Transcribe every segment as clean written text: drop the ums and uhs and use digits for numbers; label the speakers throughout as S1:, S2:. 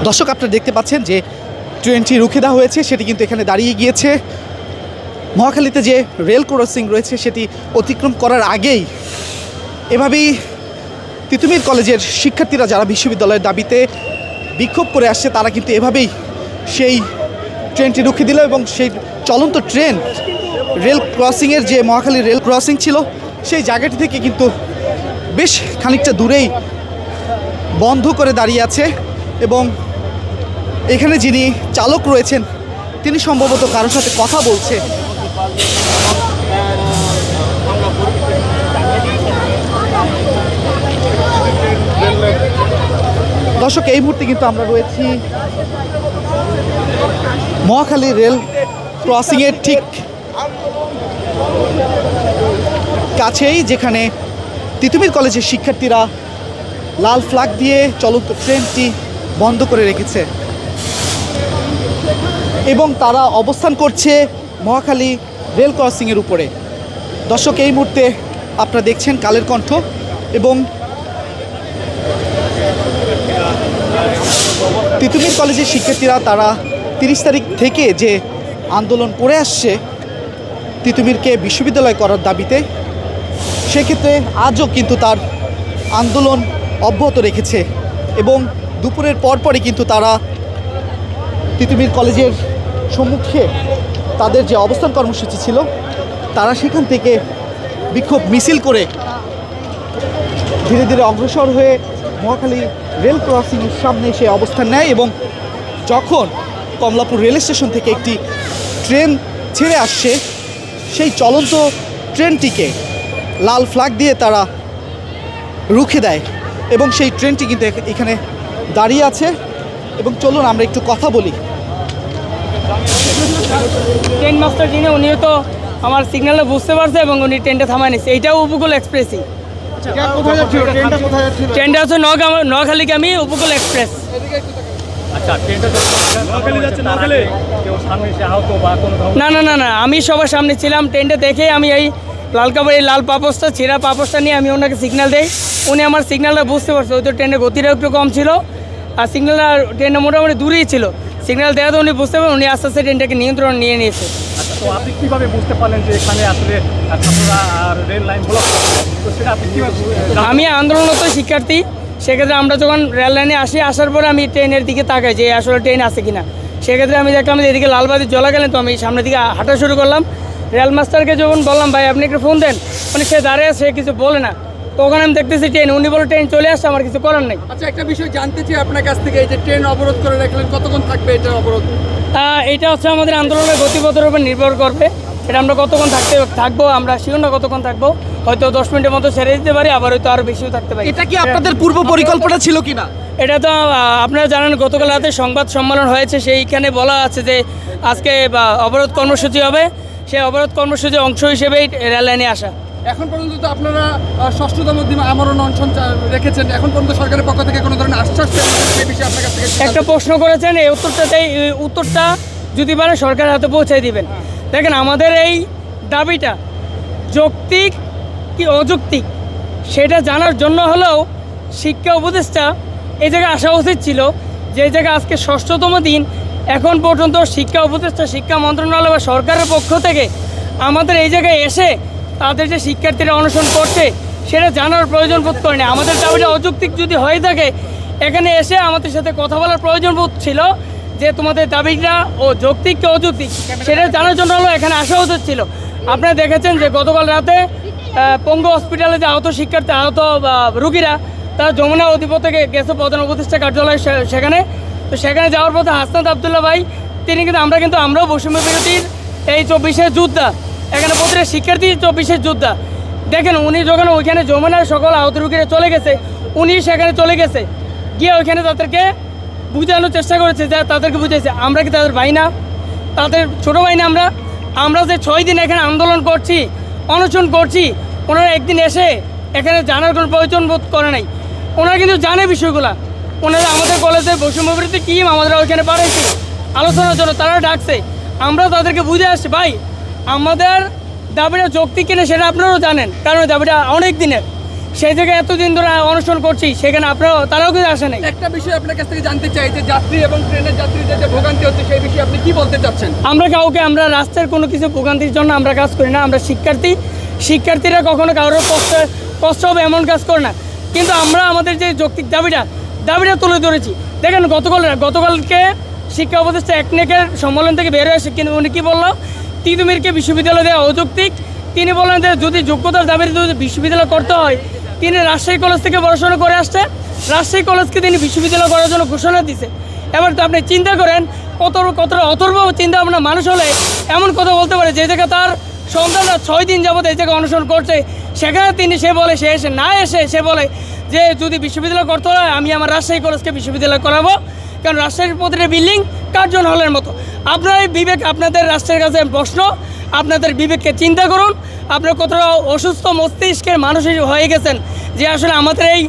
S1: দর্শক আপনারা দেখতে পাচ্ছেন যে ট্রেনটি রুখে দেওয়া হয়েছে, সেটি কিন্তু এখানে দাঁড়িয়ে গিয়েছে। মহাখালীতে যে রেল ক্রসিং রয়েছে সেটি অতিক্রম করার আগেই এভাবেই তিতুমির কলেজের শিক্ষার্থীরা যারা বিশ্ববিদ্যালয়ের দাবিতে বিক্ষোভ করে আসছে তারা কিন্তু এভাবেই সেই ট্রেনটি রুখে দিল এবং সেই চলন্ত ট্রেন রেল ক্রসিংয়ের যে মহাখালী রেল ক্রসিং ছিল সেই জায়গাটি থেকে কিন্তু বেশ খানিকটা দূরেই বন্ধ করে দাঁড়িয়ে আছে এবং এখানে যিনি চালক রয়েছেন তিনি সম্ভবত কারোর সাথে কথা বলছে। দর্শক এই মুহূর্তে কিন্তু আমরা রয়েছি মহাখালী রেল ক্রসিংয়ের ঠিক কাছেই, যেখানে তিতুমির কলেজের শিক্ষার্থীরা লাল ফ্ল্যাগ দিয়ে চলন্ত ট্রেনটি বন্ধ করে রেখেছে এবং তারা অবস্থান করছে মহাখালী রেল ক্রসিংয়ের উপরে। দর্শক এই মুহূর্তে আপনারা দেখছেন কালের কণ্ঠ এবং তিতুমির কলেজের শিক্ষার্থীরা তারা 30 তারিখ থেকে যে আন্দোলন করে আসছে তিতুমিরকে বিশ্ববিদ্যালয় করার দাবিতে, সেক্ষেত্রে আজও কিন্তু তার আন্দোলন অব্যাহত রেখেছে এবং দুপুরের পরপরই কিন্তু তারা তিতুমির কলেজের সম্মুখে তাদের যে অবস্থান কর্মসূচি ছিল তারা সেখান থেকে বিক্ষোভ মিছিল করে ধীরে ধীরে অগ্রসর হয়ে মহাখালী রেল ক্রসিংয়ের সামনে এসে অবস্থান নেয় এবং যখন কমলাপুর রেল স্টেশন থেকে একটি ট্রেন ছেড়ে আসছে সেই চলন্ত ট্রেনটিকে লাল ফ্ল্যাগ দিয়ে তারা রুখে দেয় এবং সেই ট্রেনটি কিন্তু এখানে দাঁড়িয়ে আছে এবং চলুন আমরা একটু কথা বলি।
S2: ট্রেন মাস্টার যিনি উনিও তো আমার সিগন্যালটা বুঝতে পারছে এবং উনি ট্রেনটা থামায় নিচ্ছে। এইটাও উপকূল এক্সপ্রেসই। ট্রেনটা হচ্ছে নোয়াখালীগামী উপকূল এক্সপ্রেস। না না না না, আমি সবার সামনে ছিলাম। ট্রেনটা দেখে আমি এই লাল কাপড় এই লাল পাপোসটা ছেঁড়া পাপোসটা নিয়ে আমি ওনাকে সিগন্যাল দেই। উনি আমার সিগন্যালটা বুঝতে পারছে, ওই তো ট্রেনের গতিটা একটু কম ছিল আর সিগন্যালটা ট্রেনটা মোটামুটি দূরেই ছিল। সিগন্যাল দেওয়া তো উনি বুঝতে পারেন, উনি আস্তে আস্তে ট্রেনটাকে নিয়ন্ত্রণ নিয়ে নিয়েছে।
S3: তো আপনি কীভাবে বুঝতে পারলেন যে এখানে আসলে ছাত্ররা আর রেল লাইন ব্লক তো সেটা আপনি কীভাবে?
S2: আমি আন্দোলনরত শিক্ষার্থী, সেক্ষেত্রে আমরা যখন রেল লাইনে আসার পরে আমি ট্রেনের দিকে তাকাই যে আসলে ট্রেন আছে কিনা। সেক্ষেত্রে আমি দেখলাম যে এদিকে লালবাতি জ্বলা গেলেন, তো আমি সামনের দিকে হাঁটা শুরু করলাম। রেল মাস্টারকে যখন বললাম ভাই আপনি একটু ফোন দেন, মানে সে দাঁড়িয়ে সে কিছু বলে না। তখন আমি দেখতেছি ট্রেন, উনি বলে ট্রেন চলে আসছে, আমার কিছু করার নেই।
S4: আচ্ছা, একটা বিষয় জানতে চাই আপনার কাছ থেকে, এই যে ট্রেন অবরোধ করে রাখলেন, কতক্ষণ থাকবে এটা অবরোধ?
S2: এটা হচ্ছে আমাদের আন্দোলনের গতিপথের উপর নির্ভর করবে। এটা আমরা কতক্ষণ থাকবো আমরা শিওর না কতক্ষণ থাকবো। হয়তো 10 মিনিটের মতো ছেড়ে দিতে পারি, আবার হয়তো আরও বেশিও থাকতে পারি।
S1: এটা কি আপনাদের পূর্ব পরিকল্পনা ছিল কিনা?
S2: এটা তো আপনারা জানেন গতকাল রাতে সংবাদ সম্মেলন হয়েছে, সেইখানে বলা আছে যে আজকে অবরোধ কর্মসূচি হবে। সেই অবরোধ কর্মসূচির অংশ হিসেবেই রেল লাইনে আসা।
S4: এখন পর্যন্ত তো আপনারা 6ষ্ঠতম দিন আমরণ অনশন রেখেছেন, এখন পর্যন্ত সরকারের পক্ষ থেকে কোনো ধরনের আশ্বাস এই বিষয়ে আপনার কাছ থেকে
S2: একটা প্রশ্ন করেছেন, এই উত্তরটা যদি পারে সরকারের হাতে পৌঁছায় দিবেন। দেখেন আমাদের এই দাবিটা যৌক্তিক কি অযৌক্তিক সেটা জানার জন্য হলেও শিক্ষা উপদেষ্টা এই জায়গায় আসা উচিত ছিল। যে জায়গায় আজকে 6ষ্ঠতম দিন, এখন পর্যন্ত শিক্ষা উপদেষ্টা শিক্ষা মন্ত্রণালয় বা সরকারের পক্ষ থেকে আমাদের এই জায়গায় এসে তাদের যে শিক্ষার্থীরা অনশন করছে সেটা জানার প্রয়োজন বোধ করেনি। আমাদের দাবিটা অযৌক্তিক যদি হয়ে থাকে এখানে এসে আমাদের সাথে কথা বলার প্রয়োজন বোধ ছিল যে তোমাদের দাবিটা ও যৌক্তিক কি অযৌক্তিক সেটা জানার জন্য হলো এখানে আসা উচিত ছিল। আপনারা দেখেছেন যে গতকাল রাতে পঙ্গু হসপিটালে যে আহত রুগীরা তারা যমুনা অধিপতি থেকে গেছে প্রধান উপদেষ্টা কার্যালয় সেখানে। তো সেখানে যাওয়ার পথে হাসনাত আবদুল্লাহ ভাই তিনি কিন্তু আমরাও বৈষম্য বিরোধীর এই 24-এর যোদ্ধা, এখানে প্রতিটা শিক্ষার্থী 24-এর যোদ্ধা। দেখেন উনি যখন ওইখানে যমুনার সকল আহত রুগীরা চলে গেছে, উনি সেখানে চলে গেছে গিয়ে ওইখানে তাদেরকে বুঝানোর চেষ্টা করেছে, যে তাদেরকে বুঝেছে আমরা কি তাদের ভাই না, তাদের ছোটো ভাই না। আমরা যে 6 দিন এখানে আন্দোলন করছি, অনশন করছি, ওনারা একদিন এসে এখানে জানার কোনো প্রয়োজন বোধ করে নাই। ওনারা কিন্তু জানে বিষয়গুলো। ওনারা আমাদের কলেজের বৈষম্য বিরোধী টিম আমাদের ওইখানে পাঠাইছে আলোচনার জন্য, তারা ডাকছে, আমরা তাদেরকে বুঝে আসছি ভাই আমাদের দাবিটা যৌক্তিক কিনা সেটা আপনারাও জানেন, কারণ দাবিটা অনেক দিনের। সেই জায়গায় এতদিন ধরে অনশন করছি, সেখানে তারাও কিন্তু আসে নাই।
S4: একটা বিষয় আপনার কাছ থেকে জানতে চাই যে যাত্রী এবং ট্রেনের যাত্রীদের যে ভোগান্তি হচ্ছে সেই বিষয়ে আপনি কি বলতে চাচ্ছেন?
S2: আমরা রাস্তার কোনো কিছু ভোগান্তির জন্য আমরা কাজ করি না। আমরা শিক্ষার্থীরা কখনো কারোর কষ্ট হবে এমন কাজ করে না। কিন্তু আমরা আমাদের যে যৌক্তিক দাবিটা তুলে ধরেছি। দেখেন গতকালকে শিক্ষা উপদেষ্টা একনেকের সম্মেলন থেকে বের হয়েছে, কিন্তু উনি কী বললো, তিতুমিরকে বিশ্ববিদ্যালয় দেওয়া অযৌক্তিক। তিনি বললেন যে যদি যোগ্যতার দাবিতে যদি বিশ্ববিদ্যালয় করতে হয়, তিনি রাজশাহী কলেজ থেকে পড়াশোনা করে আসছে, রাজশাহী কলেজকে তিনি বিশ্ববিদ্যালয় করার জন্য ঘোষণা দিছে। এবার তো আপনি চিন্তা করেন কতটা অথর্ব চিন্তা ভাবনা মানুষ হলে এমন কথা বলতে পারে। যে জায়গায় তার সন্তানরা 6 দিন যাবত এই জায়গায় অনুসরণ করছে, সেখানে সে বলে যে যদি বিশ্ববিদ্যালয় করতে হয় আমি আমার রাজশাহী কলেজকে বিশ্ববিদ্যালয় করাবো, কারণ রাজশাহীর প্রতিটা বিল্ডিং কার্জন হলের মতো। আপনার এই বিবেক, আপনাদের রাষ্ট্রের কাছে প্রশ্ন, আপনাদের বিবেককে চিন্তা করুন। আপনারা কতটা অসুস্থ মস্তিষ্কের মানুষ হয়ে গেছেন যে আসলে আমাদের এই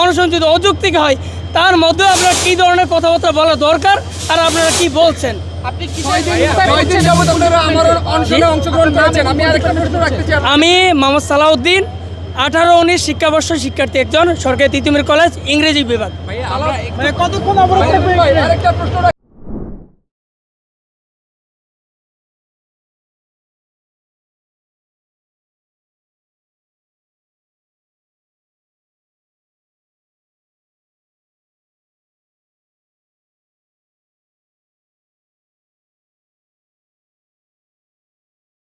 S2: অনশন যদি অযৌক্তিক হয়, তার মধ্যে আপনারা কী ধরনের কথাবার্তা বলা দরকার আর আপনারা কি বলছেন? আমি মোহাম্মদ সালাউদ্দিন, 18-19 শিক্ষাবর্ষ শিক্ষার্থী, একজন, সরকারি তিতুমির কলেজ, ইংরেজি বিভাগ।
S4: কতক্ষণ